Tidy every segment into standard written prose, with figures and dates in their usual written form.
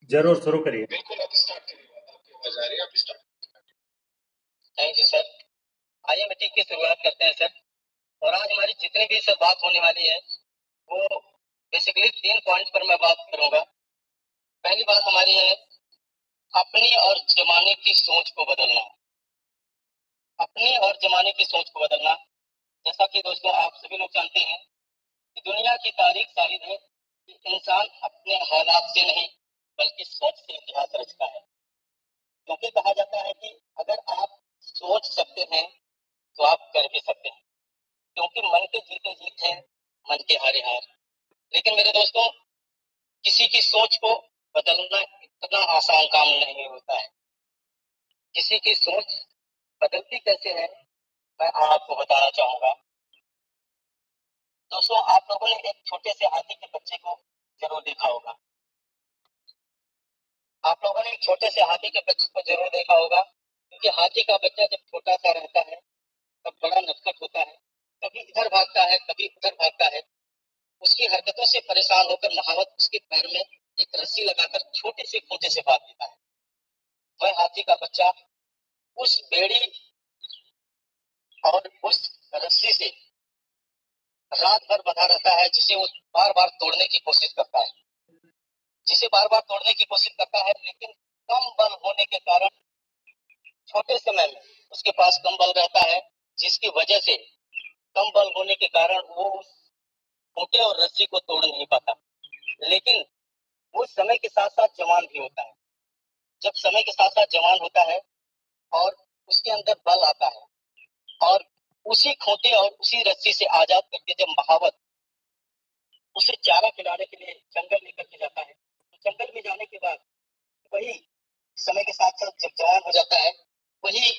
जरूर शुरू करिए। बिल्कुल, आप स्टार्ट करिए। आपकी आवाज आ रही है, आप स्टार्ट। Thank you sir. आइए मीटिंग की शुरुआत करते हैं सर। और आज हमारी जितनी भी सर बात होने वाली है वो बेसिकली 3 पॉइंट पर मैं बात करूंगा। पहली बात हमारी है अपनी और जमाने की सोच को बदलना। अपनी और जमाने की सोच को बदलना। जैसा कि दोस्तों आप सभी लोग जानते हैं कि दुनिया की तारीख शाहिद है कि इंसान अपने हालात से नहीं बल्कि सोच से इतिहास रचता है। क्योंकि कहा जाता है कि अगर आप सोच सकते हैं तो आप कर भी सकते हैं, क्योंकि मन के जीते जीत है, मन के हारे हार। लेकिन मेरे दोस्तों, किसी की सोच को बदलना इतना आसान काम नहीं होता है। किसी की सोच बदलती कैसे है मैं आपको बताना चाहूंगा। दोस्तों, आप लोगों ने एक छोटे से हाथी के बच्चे को जरूर देखा होगा। आप लोगों ने एक छोटे से हाथी के बच्चे को जरूर देखा होगा, क्योंकि हाथी का बच्चा जब छोटा सा रहता है तब बड़ा नटखट होता है, कभी इधर भागता है कभी उधर भागता है। उसकी हरकतों से परेशान होकर महावत उसके पैर में एक रस्सी लगाकर छोटे से खूंटे से बांध देता है। वह हाथी का बच्चा उस बेड़ी और उस रस्सी से रात भर बंधा रहता है, जिसे वो बार बार तोड़ने की कोशिश करता है, लेकिन कम बल होने के कारण छोटे समय में उसके पास कम बल रहता है, जिसकी वजह से कम बल होने के कारण वो उस खूंटे और रस्सी को तोड़ नहीं पाता। लेकिन वो समय के साथ साथ जवान भी होता है। जब समय के साथ साथ जवान होता है और उसके अंदर बल आता है और उसी खूंटे और उसी रस्सी से आजाद करके जब महावत उसे चारा खिलाने के लिए जंगल लेकर के जाता है, तो जंगल में जाने के बाद वही समय के साथ साथ जब जवान हो जाता है, वही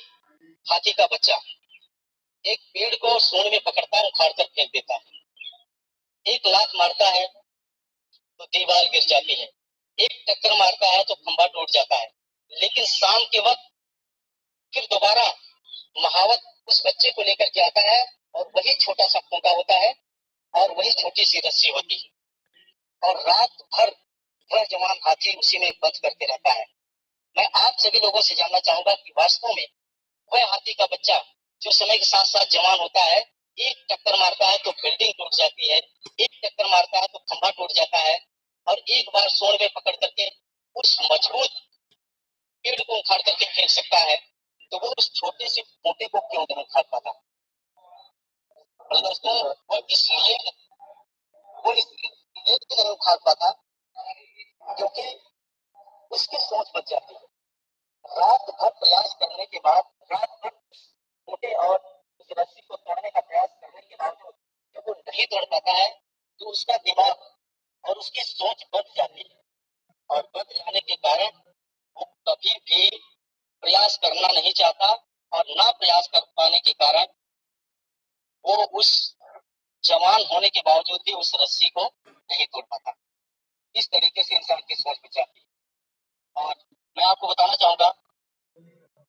हाथी का बच्चा एक पेड़ को सूंड में पकड़ता है, उखाड़ कर फेंक देता है। एक लात मारता है तो दीवार गिर जाती है, एक टक्कर मारता है तो खंभा टूट जाता है। लेकिन शाम के वक्त फिर दोबारा महावत उस बच्चे को लेकर के आता है और वही छोटा सा खूंटा होता है और वही छोटी सी रस्सी होती है और रात भर वह जवान हाथी उसी में बंद करके रहता है। मैं आप सभी लोगों से जानना चाहूंगा कि वास्तव में वह हाथी का बच्चा जो समय के साथ साथ जवान होता है, एक टक्कर मारता है तो बिल्डिंग टूट जाती है, एक टक्कर मारता है तो खंभा टूट जाता है, और एक बार सोन में पकड़ करके उस मजबूत पेड़ को उखाड़ करके फेंक सकता है, तो वो उस छोटे से खूंटे को क्यों नहीं उखाड़ पाता? और दोस्तों, वो इसलिए नहीं उखाड़ पाता क्योंकि उसकी सोच बच जाती है। रात भर प्रयास करने के बाद, रात भर छोटे और उस रस्सी को तोड़ने का प्रयास करने के बावजूद जब वो नहीं तोड़ पाता है, तो उसका दिमाग और उसकी सोच बच जाती है, और बच जाने के कारण वो कभी भी प्रयास करना नहीं चाहता, और ना प्रयास कर पाने के कारण वो उस जवान होने के बावजूद भी उस रस्सी को नहीं तोड़ पाता। इस तरीके से इंसान की सोच बच जाती है। और मैं आपको बताना चाहूंगा,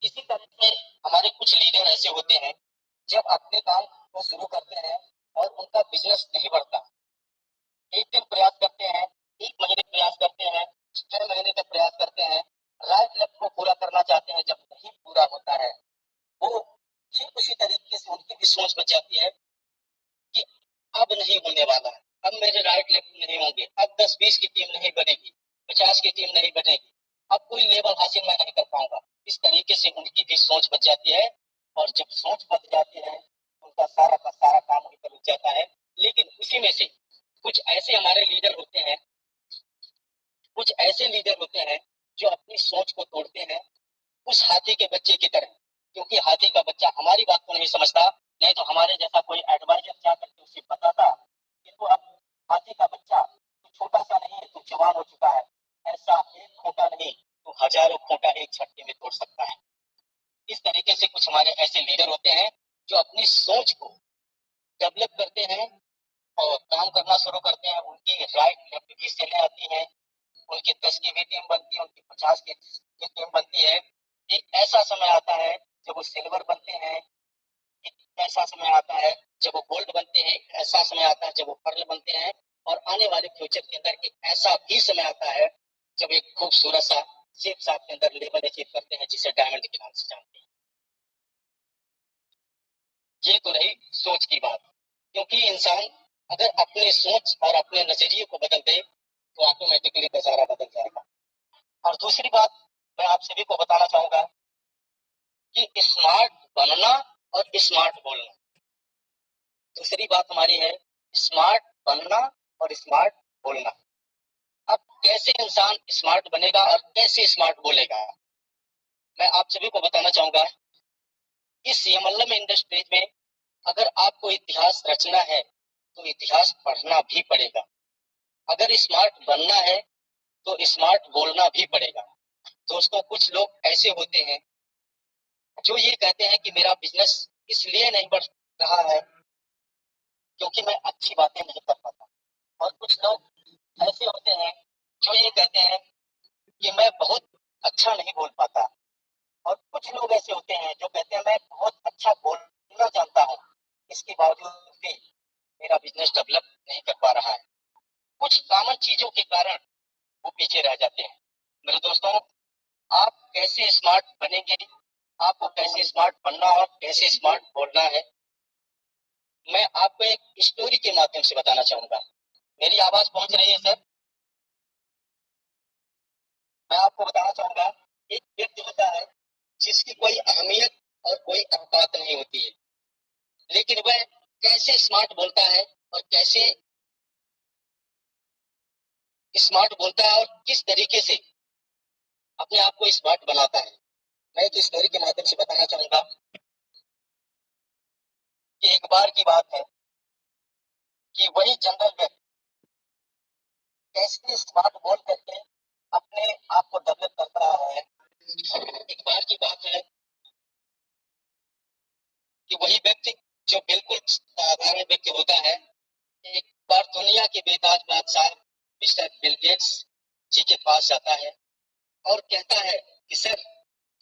इसी तरह से हमारे कुछ लीडर ऐसे होते हैं जब अपने काम को शुरू करते हैं और उनका बिजनेस नहीं बढ़ता, एक दिन प्रयास करते हैं, एक महीने प्रयास करते हैं, 6 महीने तक प्रयास करते हैं, राइट लेफ्ट को पूरा करना चाहते हैं, जब नहीं पूरा होता है वो फिर उसी तरीके से उनकी भी सोच बच जाती है कि अब नहीं होने वाला है, अब मेरे राइट लेफ्ट नहीं होंगे, अब 10-20 की टीम नहीं बनेगी, 50 की टीम नहीं बनेगी, अब कोई लेवल हासिल मैं नहीं कर पाऊंगा। इस तरीके से उनकी भी सोच बच जाती है, और जब सोच बच जाती है उनका सारा का सारा काम वहीं पर रुक जाता है। लेकिन उसी में से कुछ ऐसे हमारे लीडर होते हैं, कुछ ऐसे लीडर होते हैं जो अपनी सोच को तोड़ते हैं उस हाथी के बच्चे की तरह, क्योंकि हाथी का बच्चा हमारी बात को नहीं समझता, नहीं तो हमारे जैसा कोई एडवाइजर जाकर के उसे बताता कि तू अब हाथी का बच्चा, तू छोटा सा नहीं है, तू जवान हो चुका है, ऐसा एक खोटा नहीं, तू हजारों खोटा एक झटके में तोड़ सकता है। इस तरीके से कुछ हमारे ऐसे लीडर होते हैं जो अपनी सोच को डेवलप करते हैं और काम करना शुरू करते हैं। उनकी राइट लेफ्ट की सेलें आती हैं, उनकी 10 की भी टीम बनती है, उनकी 50 की टीम बनती है। एक ऐसा समय आता है जब वो सिल्वर बनते हैं, एक ऐसा समय आता है जब वो गोल्ड बनते हैं, एक ऐसा समय आता है जब वो पर्ल बनते हैं, और आने वाले फ्यूचर के अंदर एक ऐसा भी समय आता है जब एक खूबसूरत सा शेप सा आपके अंदर लेवल अचीव करते हैं, जिसे डायमंड के नाम से जानते हैं। ये तो रही सोच की बात, क्योंकि इंसान अगर अपने सोच और अपने नजरिए को बदल दे तो ऑटोमेटिकली नजारा बदल जाएगा। और दूसरी बात मैं आप सभी को बताना चाहूंगा कि स्मार्ट बनना और स्मार्ट बोलना, दूसरी बात हमारी है स्मार्ट बनना और स्मार्ट बोलना। अब कैसे इंसान स्मार्ट बनेगा और कैसे स्मार्ट बोलेगा, मैं आप सभी को बताना चाहूंगा। इस यमलम इंडस्ट्रीज में अगर आपको इतिहास रचना है तो इतिहास पढ़ना भी पड़ेगा। अगर स्मार्ट बनना है तो स्मार्ट बोलना भी पड़ेगा। दोस्तों, कुछ लोग ऐसे होते हैं जो ये कहते हैं कि मेरा बिजनेस इसलिए नहीं बढ़ रहा है क्योंकि मैं अच्छी बातें नहीं कर पाता। और कुछ लोग ऐसे होते हैं जो ये कहते हैं कि मैं बहुत अच्छा नहीं बोल पाता। और कुछ लोग ऐसे होते हैं जो कहते हैं मैं बहुत अच्छा बोलना जानता हूँ, इसके बावजूद भी मेरा बिजनेस डेवलप नहीं कर पा रहा है। कुछ कॉमन चीजों के कारण वो पीछे रह जाते हैं। मेरे दोस्तों, आप कैसे स्मार्ट बनेंगे, आपको कैसे स्मार्ट बनना और कैसे स्मार्ट बोलना है, मैं आपको एक स्टोरी के माध्यम से बताना चाहूंगा। मेरी आवाज पहुंच रही है सर? मैं आपको बताना चाहूंगा, एक व्यक्ति होता है जिसकी कोई अहमियत और कोई औकात नहीं होती है, लेकिन वह कैसे स्मार्ट बोलता है और कैसे स्मार्ट बोलता है और किस तरीके से अपने आप को स्मार्ट बनाता है, मैं एक स्टोरी के माध्यम से बताना चाहूंगा। कि एक बार की बात है कि वही जनरल व्यक्ति कैसे स्मार्ट बोल करके अपने आप को डेवलप करता है। एक बार की बात है कि वही व्यक्ति जो बिल्कुल साधारण व्यक्ति होता है, एक बार दुनिया के बेताज बादशाह मिस्टर बिल गेट्स जी के पास जाता है और कहता है कि सर,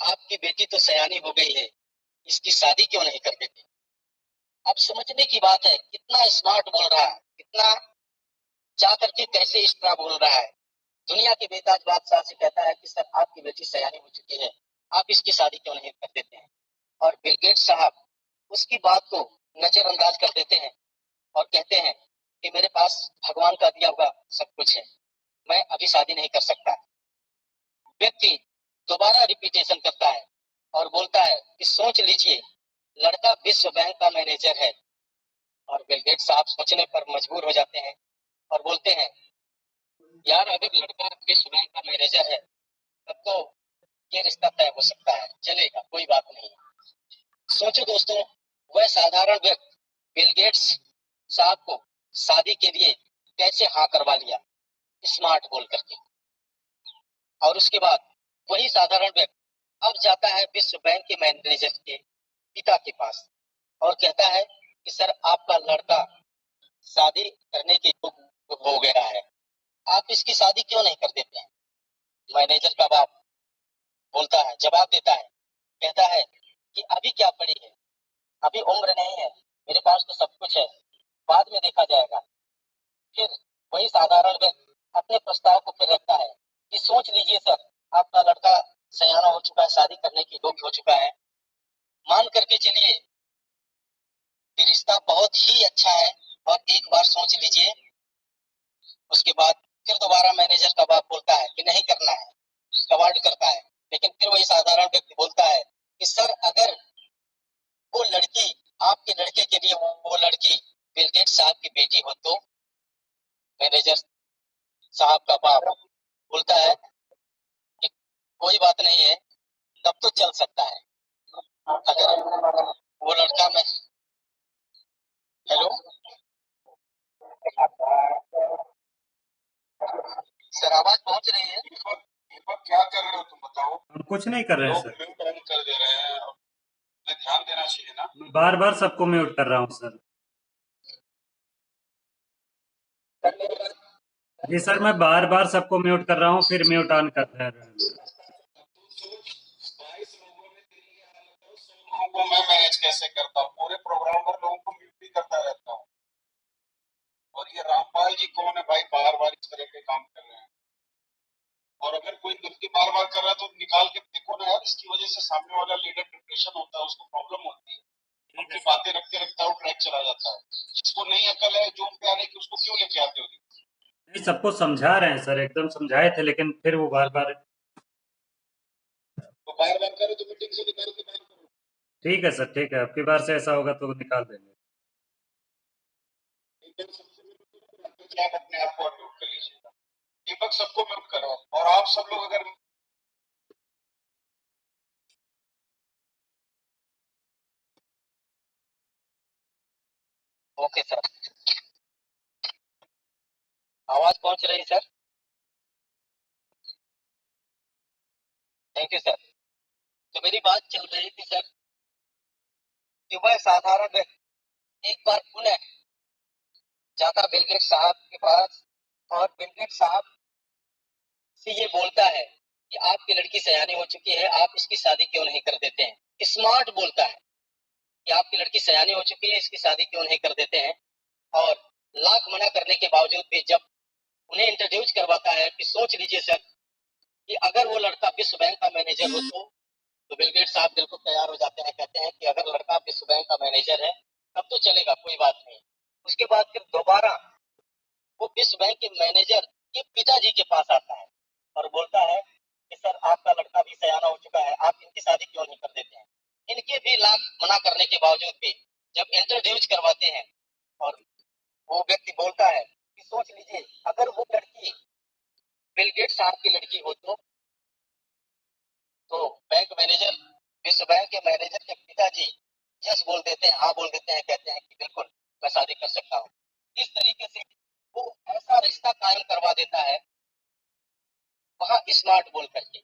आपकी बेटी तो सयानी हो गई है, इसकी शादी क्यों नहीं कर देती। अब समझने की बात है कितना स्मार्ट बोल रहा है, कितना जा करके कैसे इस तरह बोल रहा है। दुनिया के बेताज बादशाह से कहता है कि सर, आपकी बेटी सयानी हो चुकी है, आप इसकी शादी क्यों नहीं कर देते हैं। और बिल गेट्स साहब उसकी बात को नजरअंदाज कर देते हैं और कहते हैं कि मेरे पास भगवान का दिया हुआ सब कुछ है, मैं अभी शादी नहीं कर सकता। व्यक्ति दोबारा रिपीटेशन करता है और बोलता है कि सोच लीजिए, लड़का विश्व बैंक का मैनेजर है। और बिल गेट्स साहब सोचने पर मजबूर हो जाते हैं और बोलते हैं, यार अगर लड़का विश्व बैंक का मैनेजर है तब तो ये रिश्ता तय हो सकता है, चलेगा, कोई बात नहीं। सोचो दोस्तों, वह साधारण व्यक्ति बिल गेट्स साहब को शादी के लिए कैसे हाँ करवा लिया, स्मार्ट बोल करके। और उसके बाद वही साधारण व्यक्ति अब जाता है विश्व बैंक के मैनेजर के पिता के पास और कहता है कि सर, आपका लड़का शादी करने के योग्य हो गया है, आप इसकी शादी क्यों नहीं कर देते हैं। मैनेजर का बाप बोलता है, जवाब देता है, कहता है कि अभी क्या पड़ी है, अभी उम्र नहीं है, मेरे पास तो सब कुछ है, बाद में देखा जाएगा। फिर वही साधारण व्यक्ति अपने प्रस्ताव को फिर रखता है कि सोच लीजिए सर, आपका लड़का सयाना हो चुका है, शादी करने की योग्य हो चुका है, मान करके चलिए कि रिश्ता बहुत ही अच्छा है और एक बार सोच लीजिए। उसके बाद फिर दोबारा मैनेजर का बाप बोलता है कि नहीं करना है, कमांड करता है। लेकिन फिर वही साधारण व्यक्ति बोलता है कि सर, अगर वो लड़की आपके लड़के के लिए वो लड़की बिल गेट्स साहब की बेटी हो तो मैनेजर साहब का बाप बोलता है कि कोई बात नहीं है, तब तो चल सकता है। अगर वो लड़का में हेलो सर, आवाज पहुंच रही है? दीपक क्या कर रहे हो तुम बताओ। हम कुछ नहीं कर रहे हैं लोग सर, म्यूट ऑन कर दे रहे हैं, हमें ध्यान देना चाहिए ना। मैं बार बार सबको म्यूट कर रहा हूँ सर। जी सर, मैं बार बार सबको म्यूट कर रहा हूँ, फिर म्यूट ऑन कर रहे हैं। सोच 22 लोगों में तेरी ये हालत है, 100 लोगों को मैं मैनेज कैसे करता हूँ, पूरे प्रोग्राम पर लोगों को म्यूट भी करता रहता हूँ। और ये रामपाल जी कौन है भाई, बार बार इस तरह के काम कर रहे हैं। और अगर कोई गलती बार बार कर रहा है तो निकाल के देखो ना यार, इसकी वजह से सामने वाला लीडर डिप्रेशन होता है, उसको प्रॉब्लम होती है, अपनी बातें रखते रखते वो ट्रैक चला जाता है। जिसको नहीं अकल है जूम पे आने की, उसको क्यों लेके आते हो? नहीं, सबको समझा रहे हैं सर, एकदम समझाए थे, लेकिन फिर वो बार बार। तो बार बार करो तो मीटिंग से निकाल के बाहर करो। ठीक है सर, ठीक है, अब की बार से ऐसा होगा तो निकाल देंगे। एकदम सबसे पहले तो आप अपने आप को अप्रूव कर लीजिएगा। दीपक सबको म्यूट करो, और आप सब लोग अगर ओके सर, आवाज पहुंच रही सर? Thank you sir. तो मेरी बात चल रही थी सर कि वह साधारण व्यक्ति एक बार पुनः जाता बिल गेट्स साहब के पास, और बिल गेट्स साहब से ये बोलता है कि आपकी लड़की सयानी हो चुकी है, आप इसकी शादी क्यों नहीं कर देते हैं। स्मार्ट बोलता है कि आपकी लड़की सयानी हो चुकी है, इसकी शादी क्यों नहीं कर देते हैं। और लाख मना करने के बावजूद भी जब उन्हें इंट्रोड्यूस करवाता है कि सोच लीजिए सर कि अगर वो लड़का विश्व बैंक का मैनेजर हो तो बिल गेट्स साहब बिल्कुल तैयार हो जाते हैं, कहते हैं कि अगर लड़का विश्व बैंक का मैनेजर है तब तो चलेगा, कोई बात नहीं। उसके बाद फिर दोबारा वो विश्व बैंक के मैनेजर के पिताजी के पास आता है और बोलता है कि सर आपका लड़का भी सयाना हो चुका है, आप इनकी शादी क्यों नहीं कर देते हैं। इनके भी लाख मना करने के बावजूद भी जब इंट्रोड्यूस करवाते हैं और वो व्यक्ति बोलता है कि सोच लीजिए अगर वो लड़की बिल गेट्स साहब की लड़की हो तो बैंक मैनेजर, विश्व बैंक के मैनेजर के पिताजी यस बोल देते हैं, हाँ बोल देते हैं, कहते हैं कि बिल्कुल मैं शादी कर सकता हूँ। इस तरीके से वो ऐसा रिश्ता कायम करवा देता है वहां स्मार्ट बोल करके।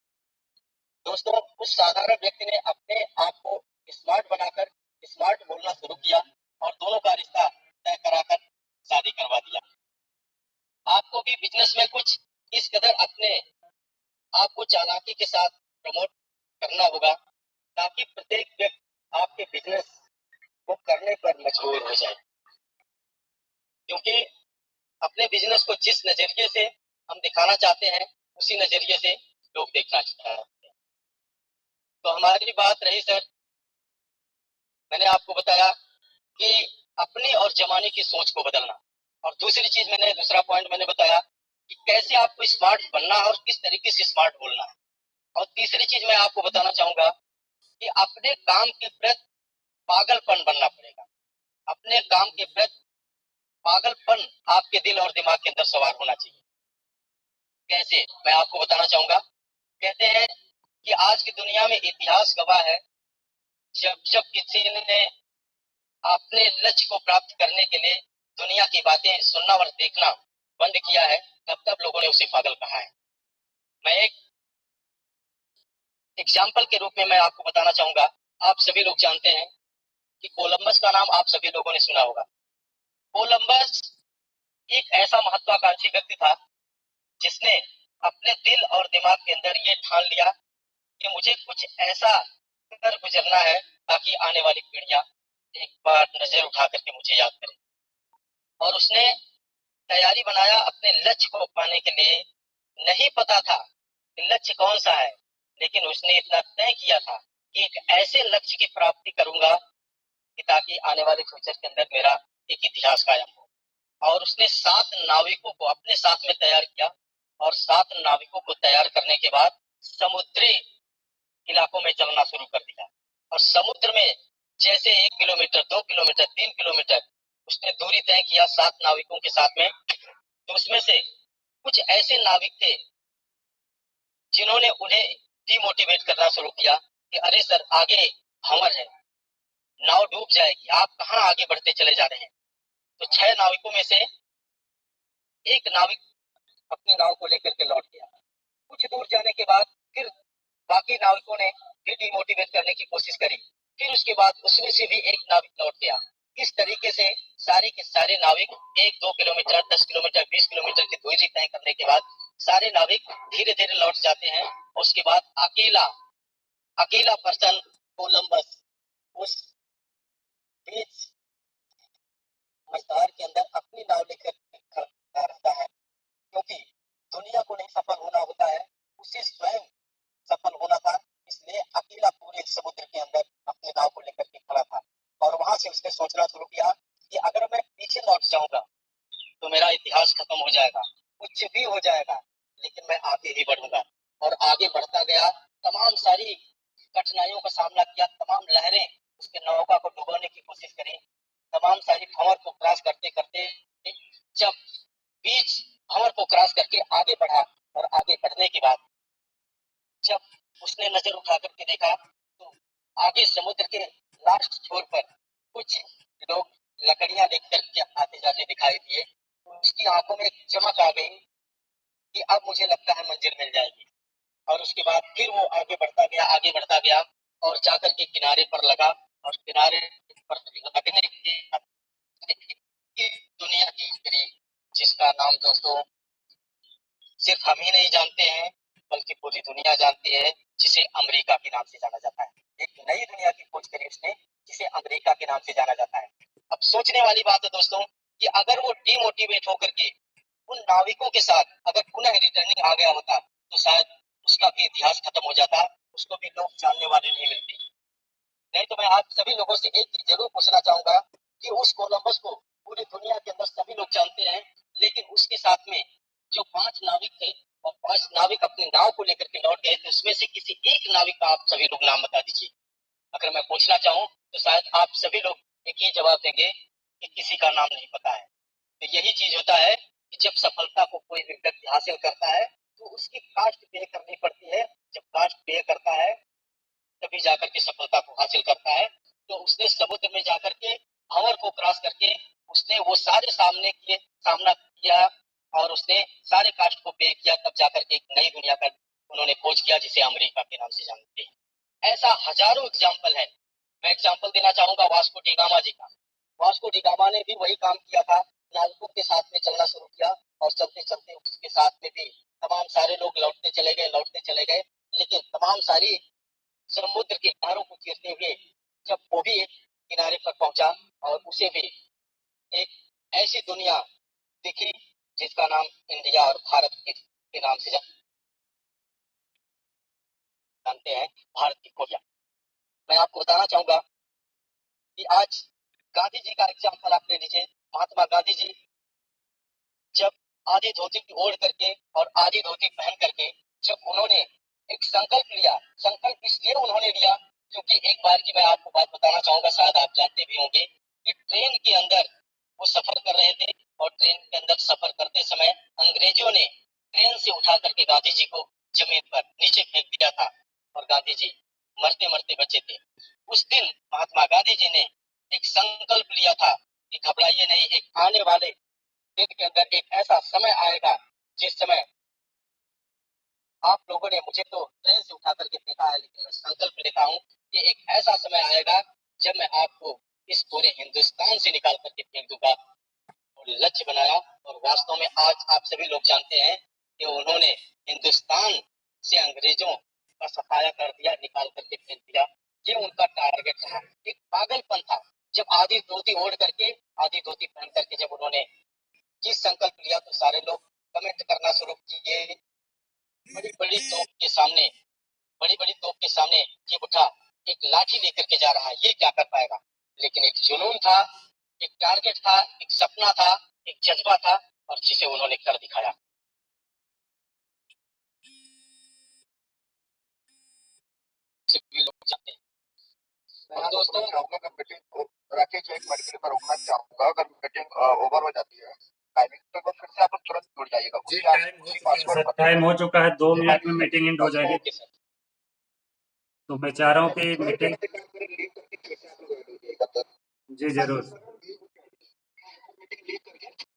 दोस्तों, उस साधारण व्यक्ति ने अपने आप को स्मार्ट बनाकर स्मार्ट बोलना शुरू किया और दोनों का रिश्ता तय कराकर शादी करवा दिया। आपको भी बिजनेस में कुछ इस कदर अपने आपको चालाकी के साथ प्रमोट करना होगा ताकि प्रत्येक व्यक्ति आपके बिजनेस को करने पर मजबूर हो जाए, क्योंकि अपने बिजनेस को जिस नजरिए से हम दिखाना चाहते हैं उसी नजरिए से लोग देखना चाहते हैं। तो हमारी बात रही सर, मैंने आपको बताया कि अपने और जमाने की सोच को बदलना, और दूसरी चीज दूसरा पॉइंट मैंने बताया कि कैसे आपको स्मार्ट बनना है और किस तरीके से स्मार्ट बोलना है। और तीसरी चीज मैं आपको बताना चाहूंगा कि अपने काम के प्रति पागलपन बनना पड़ेगा। अपने काम के प्रति पागलपन आपके दिल और दिमाग के अंदर सवार होना चाहिए। कैसे, मैं आपको बताना चाहूंगा। कहते हैं कि आज की दुनिया में इतिहास गवाह है, जब जब किसी ने अपने लक्ष्य को प्राप्त करने के लिए दुनिया की बातें सुनना और देखना बंद किया है, तब तब लोगों ने उसे पागल कहा है। मैं एक एग्जाम्पल के रूप में मैं आपको बताना चाहूंगा। आप सभी लोग जानते हैं कि कोलंबस का नाम आप सभी लोगों ने सुना होगा। कोलंबस एक ऐसा महत्वाकांक्षी व्यक्ति था जिसने अपने दिल और दिमाग के अंदर ये ठान लिया कि मुझे कुछ ऐसा कर गुजरना है ताकि आने वाली पीढ़ियां एक बार नजर उठा करके मुझे याद करें। और उसने तैयारी बनाया अपने लक्ष्य को पाने के लिए। नहीं पता था कि लक्ष्य कौन सा है, लेकिन उसने इतना तय किया था कि एक ऐसे लक्ष्य की प्राप्ति करूंगा कि ताकि आने वाले फ्यूचर के अंदर मेरा एक इतिहास कायम हो। और उसने 7 नाविकों को अपने साथ में तैयार किया, और 7 नाविकों को तैयार करने के बाद समुद्री इलाकों में चलना शुरू कर दिया। और समुद्र में जैसे 1 किलोमीटर, 2 किलोमीटर, 3 किलोमीटर उसने दूरी तय किया 7 नाविकों के साथ में। तो उसमें से कुछ ऐसे नाविक थे जिन्होंने उन्हें डिमोटिवेट करना शुरू किया कि अरे सर आगे भंवर है, नाव डूब जाएगी, आप कहाँ आगे बढ़ते चले जा रहे हैं। तो 6 नाविकों में से एक नाविक अपनी नाव को लेकर के लौट गया। कुछ दूर जाने के बाद फिर बाकी नाविकों ने भी डिमोटिवेट करने की कोशिश करी। फिर उसके बाद उसमें से भी एक नाविक लौट गया। इस तरीके से सारे के सारे नाविक 1-2 किलोमीटर, 10 किलोमीटर, 20 किलोमीटर की दूरी तय करने के बाद सारे नाविक धीरे धीरे लौट जाते हैं। उसके बाद अकेला अकेला पर्सन कोलंबस उस बीच मझधार के अंदर अपनी नाव लेकर खड़ा रहता है, क्योंकि दुनिया को नहीं सफल होना होता है, हो जाएगा, लेकिन मैं आगे ही बढ़ूंगा। और आगे बढ़ता गया, तमाम सारी कठिनाइयों का सामना किया, तमाम लहरें उसके नौका को डुबोने की कोशिश करी, तमाम सारी भंवर को क्रॉस करते करते जब बीच भंवर को क्रॉस करके आगे बढ़ा, और आगे बढ़ने के बाद जब उसने नजर उठा करके देखा तो आगे समुद्र के लास्ट छोर पर कुछ लोग लकड़ियां लेकर के आते जाते दिखाई दिए। उसकी आंखों में एक चमक आ गई कि अब मुझे लगता है मंजिल मिल जाएगी। और उसके बाद फिर वो आगे बढ़ता गया और जाकर के किनारे पर लगा, और किनारे पर लगने के बाद दुनिया की करीब, जिसका नाम दोस्तों सिर्फ हम ही नहीं जानते हैं बल्कि पूरी दुनिया जानती है, जिसे अमेरिका के नाम से जाना जाता है। एक नई दुनिया की खोज करी उसने, जिसे अमेरिका के नाम से जाना जाता है। अब सोचने वाली बात है दोस्तों कि अगर वो डिमोटिवेट होकर के उन नाविकों के साथ अगर पुनः रिटर्निंग आ गया होता तो शायद उसका भी इतिहास खत्म हो जाता, उसको भी लोग जानने वाले नहीं मिलते। नहीं तो मैं आप सभी लोगों से एक चीज जरूर पूछना चाहूंगा कि उस कोलंबस को पूरी दुनिया के अंदर सभी लोग जानते हैं, लेकिन उसके साथ में जो 5 नाविक थे और 5 नाविक अपनी नाव को लेकर के लौट गए थे, उसमें से किसी एक नाविक का आप सभी लोग नाम बता दीजिए। अगर मैं पूछना चाहूँ तो शायद आप सभी लोग एक ही जवाब देंगे कि किसी का नाम नहीं पता है। तो यही चीज होता है कि जब सफलता को कोई भी व्यक्ति हासिल करता है तो उसकी कास्ट पे करनी पड़ती है। जब कास्ट पे करता है तभी जाकर के सफलता को हासिल करता है। तो उसने समुद्र में जाकर के भंवर को क्रॉस करके उसने वो सारे सामना किया, और उसने सारे कास्ट को पे किया, तब जाकर के एक नई दुनिया का उन्होंने खोज किया, जिसे अमेरिका के नाम से जानते हैं। ऐसा हजारों एग्जाम्पल है। मैं एग्जाम्पल देना चाहूंगा वास्को डी गामा जी का। वास्को डी गामा ने भी वही काम किया था, नाविकों के साथ में चलना शुरू किया, और चलते चलते उसके साथ में भी तमाम सारे लोग लौटते चले गए, लेकिन तमाम सारी समुद्र के किनारों को चीरते हुए जब वो भी एक किनारे पर पहुंचा, और उसे भी एक ऐसी दुनिया दिखी जिसका नाम इंडिया और भारत के नाम से जानते हैं, भारत की खोजा। मैं आपको बताना चाहूंगा कि आज गांधी जी का एग्जाम्पल आप ले लीजिए। महात्मा गांधी जी जब आधी धोती ओढ़ करके और आधी धोती पहन करके जब उन्होंने एक संकल्प लिया, संकल्प इसलिए उन्होंने लिया क्योंकि एक बार की मैं आपको बात बताना चाहूंगा, शायद आप जानते भी होंगे कि ट्रेन के अंदर वो सफर कर रहे थे, और ट्रेन के अंदर सफर करते समय अंग्रेजों ने ट्रेन से उठा करके गांधी जी को जमीन पर नीचे फेंक दिया था, और गांधी जी मरते मरते बचे थे। उस दिन महात्मा गांधी जी ने एक संकल्प लिया था कि घबराइए नहीं, एक आने वाले दिन के अंदर एक ऐसा समय आएगा जिस समय आप लोगों ने मुझे तो ट्रेन से उठा करके फेंका है, लेकिन मैं संकल्प लेता हूँ कि एक ऐसा समय आएगा जब मैं आपको इस पूरे हिंदुस्तान से निकाल करके फेंक दूंगा। और लक्ष्य बनाया, और वास्तव में आज आप सभी लोग जानते हैं कि उन्होंने हिंदुस्तान से अंग्रेजों का सफाया कर दिया, निकाल करके फेंक दिया। ये उनका टारगेट था, एक पागलपन था। जब आधी धोती ओढ़ करके आधी धोती पहन करके जब उन्होंने ये संकल्प लिया तो सारे लोग कमेंट करना शुरू किए, बड़ी बड़ी तोप के सामने ये उठा, एक लाठी लेकर के जा रहा है, ये क्या कर पाएगा। लेकिन एक जुनून था, एक टारगेट था, एक सपना था, एक जज्बा था, और जिसे उन्होंने कर दिखाया। सभी लोग जानते हैं। और दोस्तों अगर मीटिंग राकेश एक मिनट के लिए मैं रोकना चाहूंगा, अगर मीटिंग ओवर हो जाती है टाइमिंग तो फिर से आप लोग तुरंत जुड़ जाइएगा। जी टाइम हो चुका है, 2 मिनट में मीटिंग एंड हो जाएगी। तो मैं चाह रहा हूँ कि मीटिंग जी जरूर।